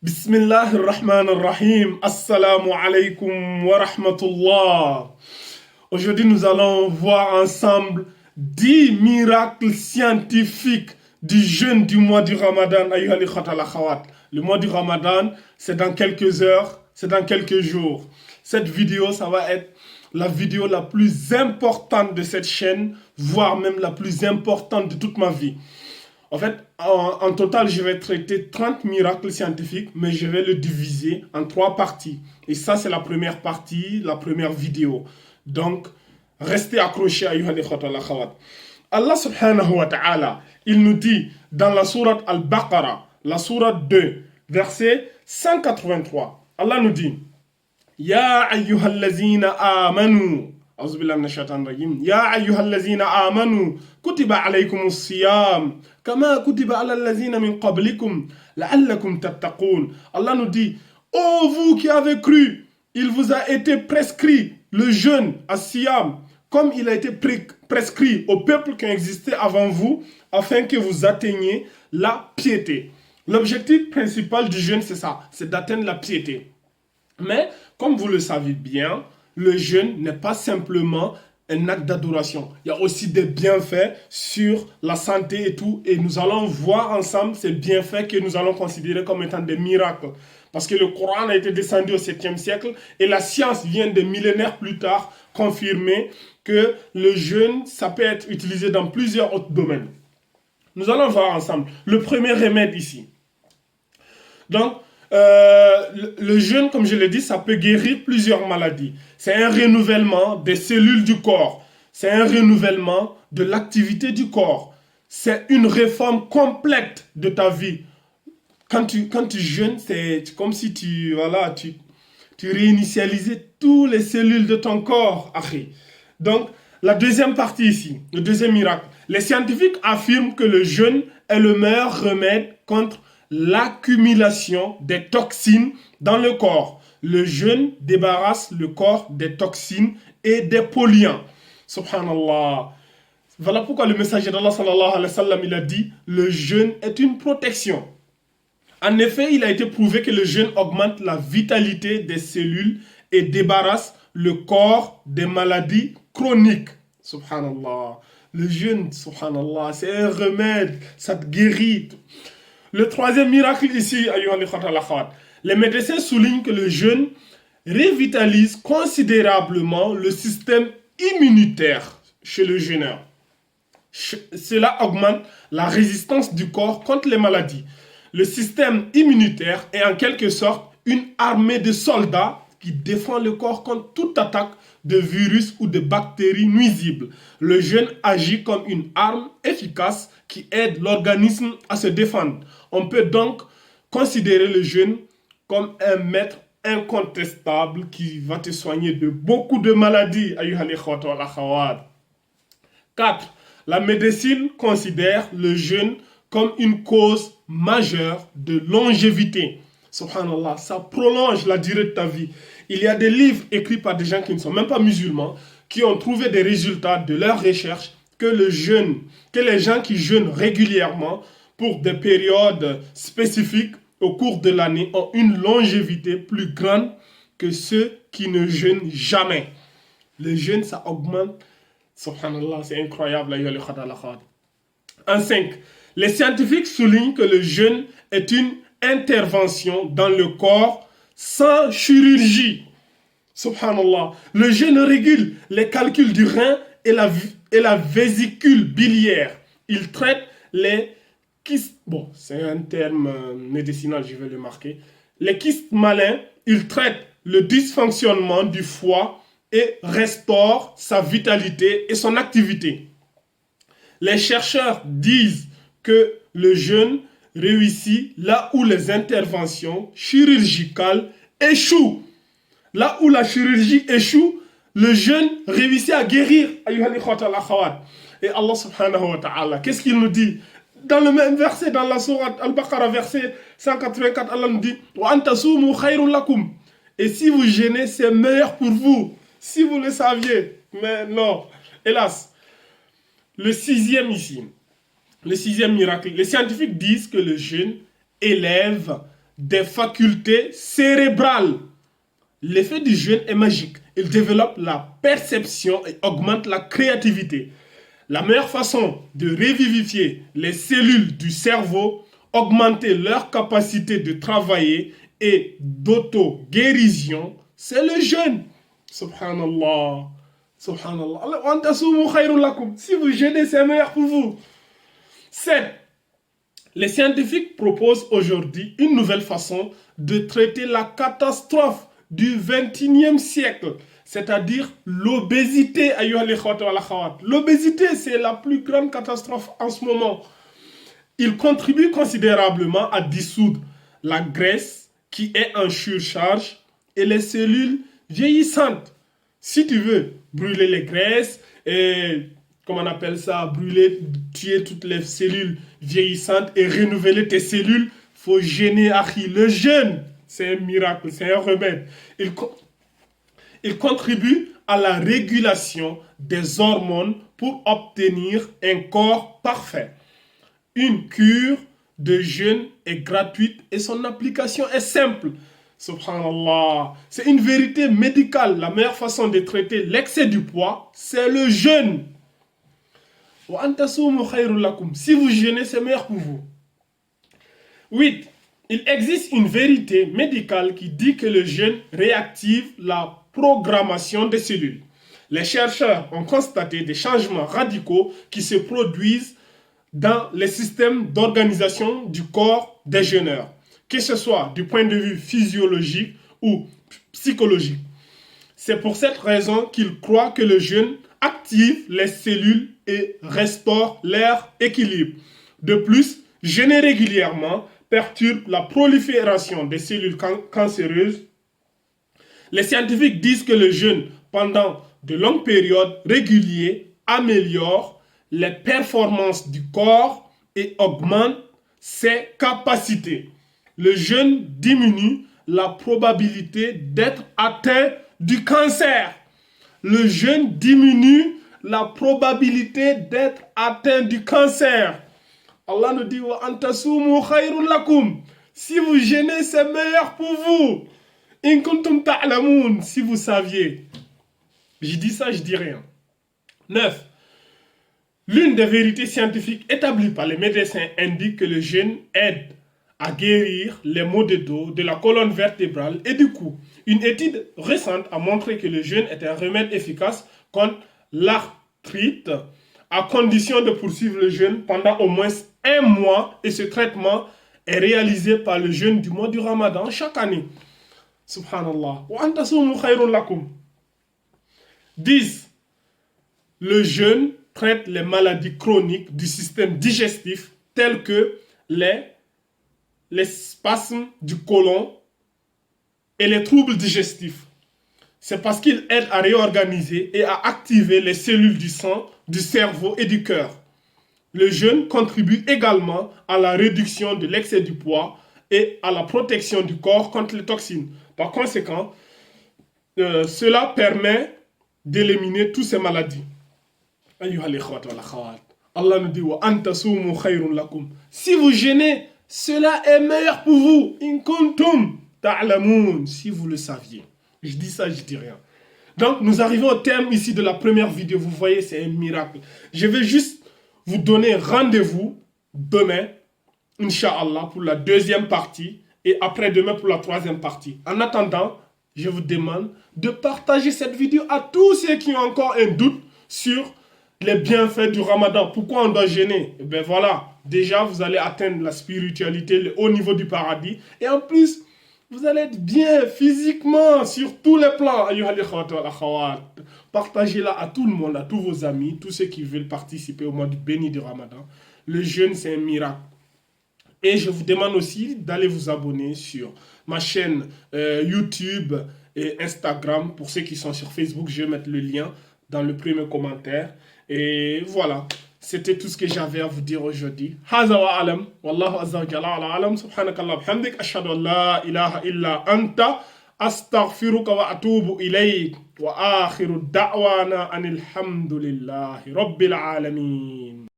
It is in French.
Bismillahirrahmanirrahim. Assalamu alaikum wa rahmatullah. Aujourd'hui, nous allons voir ensemble 10 miracles scientifiques du jeûne du mois du Ramadan. Ayyuha al-ikhwat al-akhawat. Le mois du Ramadan, c'est dans quelques heures, c'est dans quelques jours. Cette vidéo, ça va être la vidéo la plus importante de cette chaîne, voire même la plus importante de toute ma vie. En fait, en total, je vais traiter 30 miracles scientifiques, mais je vais le diviser en 3 parties. Et ça, c'est la première partie, la première vidéo. Donc, restez accrochés à al-akhawat. Allah subhanahu wa ta'ala, il nous dit dans la sourate Al-Baqarah, la sourate 2, verset 183. Allah nous dit Ya ayyuhallazina amanu. أعوذ بالله من الشيطان الرجيم يا أيها الذين آمنوا كتب عليكم الصيام كما كتب على الذين من قبلكم لعلكم تتقون. Allah nous dit, ô vous qui avez cru, il vous a été prescrit le jeûne à Siyam comme il a été prescrit au peuple qui existait avant vous afin que vous atteigniez la piété. L'objectif principal du jeûne, c'est ça, c'est d'atteindre la piété. Mais comme vous le savez bien, le jeûne n'est pas simplement un acte d'adoration. Il y a aussi des bienfaits sur la santé et tout. Et nous allons voir ensemble ces bienfaits que nous allons considérer comme étant des miracles. Parce que le Coran a été descendu au 7e siècle et la science vient des millénaires plus tard confirmer que le jeûne, ça peut être utilisé dans plusieurs autres domaines. Nous allons voir ensemble le premier remède ici. Donc, le jeûne, comme je l'ai dit, ça peut guérir plusieurs maladies. C'est un renouvellement des cellules du corps. C'est un renouvellement de l'activité du corps. C'est une réforme complète de ta vie. Quand tu jeûnes, c'est comme si tu réinitialisais toutes les cellules de ton corps. Donc, la deuxième partie ici, le deuxième miracle. Les scientifiques affirment que le jeûne est le meilleur remède contre l'accumulation des toxines dans le corps. Le jeûne débarrasse le corps des toxines et des polluants. Subhanallah. Voilà pourquoi le messager d'Allah sallallahu alayhi wa sallam, il a dit le jeûne est une protection. En effet, il a été prouvé que le jeûne augmente la vitalité des cellules et débarrasse le corps des maladies chroniques. Subhanallah. Le jeûne, subhanallah, c'est un remède, ça te guérit. Le troisième miracle ici, les médecins soulignent que le jeûne revitalise considérablement le système immunitaire chez le jeûneur. Cela augmente la résistance du corps contre les maladies. Le système immunitaire est en quelque sorte une armée de soldats qui défend le corps contre toute attaque de virus ou de bactéries nuisibles. Le jeûne agit comme une arme efficace qui aide l'organisme à se défendre. On peut donc considérer le jeûne comme un maître incontestable qui va te soigner de beaucoup de maladies. 4. La médecine considère le jeûne comme une cause majeure de longévité. Subhanallah, ça prolonge la durée de ta vie. Il y a des livres écrits par des gens qui ne sont même pas musulmans, qui ont trouvé des résultats de leurs recherches que les gens qui jeûnent régulièrement pour des périodes spécifiques au cours de l'année ont une longévité plus grande que ceux qui ne jeûnent jamais. Le jeûne, ça augmente. Subhanallah, c'est incroyable. En 5, les scientifiques soulignent que le jeûne est une intervention dans le corps sans chirurgie. Subhanallah. Le jeûne régule les calculs du rein et la vésicule biliaire. Il traite les kystes. Bon, c'est un terme médicinal, je vais le marquer. Les kystes malins, il traite le dysfonctionnement du foie et restaure sa vitalité et son activité. Les chercheurs disent que le jeûne réussit là où les interventions chirurgicales échouent. Là où la chirurgie échoue, le jeûne réussit à guérir. Et Allah subhanahu wa ta'ala, qu'est-ce qu'il nous dit? Dans le même verset, dans la sourate Al-Baqarah, verset 184, Allah nous dit Wa antasumu khayrun lakum. Et si vous jeûnez, c'est meilleur pour vous. Si vous le saviez. Mais non, hélas. Le sixième ici, le sixième miracle. Les scientifiques disent que le jeûne élève des facultés cérébrales. L'effet du jeûne est magique. Il développe la perception et augmente la créativité. La meilleure façon de revivifier les cellules du cerveau, augmenter leur capacité de travailler et d'auto-guérison, c'est le jeûne. Subhanallah. Subhanallah. Si vous jeûnez, c'est meilleur pour vous. 7. Les scientifiques proposent aujourd'hui une nouvelle façon de traiter la catastrophe du XXIe siècle, c'est-à-dire l'obésité. L'obésité, c'est la plus grande catastrophe en ce moment. Il contribue considérablement à dissoudre la graisse qui est en surcharge et les cellules vieillissantes. Si tu veux brûler les graisses et, comment on appelle ça, brûler, tuer toutes les cellules vieillissantes et renouveler tes cellules, il faut jeûner, le jeûne. C'est un miracle, c'est un remède. Il contribue à la régulation des hormones pour obtenir un corps parfait. Une cure de jeûne est gratuite et son application est simple. Subhanallah. C'est une vérité médicale. La meilleure façon de traiter l'excès du poids, c'est le jeûne. Si vous jeûnez, c'est meilleur pour vous. 8. Il existe une vérité médicale qui dit que le jeûne réactive la programmation des cellules. Les chercheurs ont constaté des changements radicaux qui se produisent dans les systèmes d'organisation du corps des jeûneurs, que ce soit du point de vue physiologique ou psychologique. C'est pour cette raison qu'ils croient que le jeûne active les cellules et restaure leur équilibre. De plus, jeûner régulièrement perturbe la prolifération des cellules cancéreuses. Les scientifiques disent que le jeûne pendant de longues périodes régulières améliore les performances du corps et augmente ses capacités. Le jeûne diminue la probabilité d'être atteint du cancer. Le jeûne diminue la probabilité d'être atteint du cancer. Allah nous dit wa antasumu khayrun lakum. Si vous jeûnez, c'est meilleur pour vous. In kuntum ta'lamun, si vous saviez. Je dis ça, je dis rien. 9. L'une des vérités scientifiques établies par les médecins indique que le jeûne aide à guérir les maux de dos, de la colonne vertébrale et du cou. Une étude récente a montré que le jeûne est un remède efficace contre l'arthrite, à condition de poursuivre le jeûne pendant au moins un mois, et ce traitement est réalisé par le jeûne du mois du Ramadan chaque année. Subhanallah. 10. Le jeûne traite les maladies chroniques du système digestif telles que les spasmes du côlon et les troubles digestifs. C'est parce qu'il aide à réorganiser et à activer les cellules du sang, du cerveau et du cœur. Le jeûne contribue également à la réduction de l'excès du poids et à la protection du corps contre les toxines. Par conséquent, cela permet d'éliminer toutes ces maladies. Allah nous dit wa antasumu khayrun lakum. Si vous jeûnez, cela est meilleur pour vous. In kuntum ta'lamun, si vous le saviez. Je dis ça, je dis rien. Donc, nous arrivons au terme ici de la première vidéo. Vous voyez, c'est un miracle. Je vais juste vous donner rendez-vous demain, Inch'Allah, pour la deuxième partie et après-demain pour la troisième partie. En attendant, je vous demande de partager cette vidéo à tous ceux qui ont encore un doute sur les bienfaits du Ramadan. Pourquoi on doit jeûner? Eh bien voilà, déjà vous allez atteindre la spiritualité, le haut niveau du paradis. Et en plus, vous allez être bien physiquement sur tous les plans. Partagez-la à tout le monde, à tous vos amis, tous ceux qui veulent participer au mois béni du Ramadan. Le jeûne, c'est un miracle. Et je vous demande aussi d'aller vous abonner sur ma chaîne YouTube et Instagram. Pour ceux qui sont sur Facebook, je vais mettre le lien dans le premier commentaire. Et voilà, c'était tout ce que j'avais à vous dire aujourd'hui. Haza wa alam, wallahu azza wa jalla ala alam, subhanakallah bihamdik, ashhadu an la ilaha illa anta, astaghfiruka wa atubu ilayk, wa akhiru da'wana anil hamdulillahi rabbil alamin.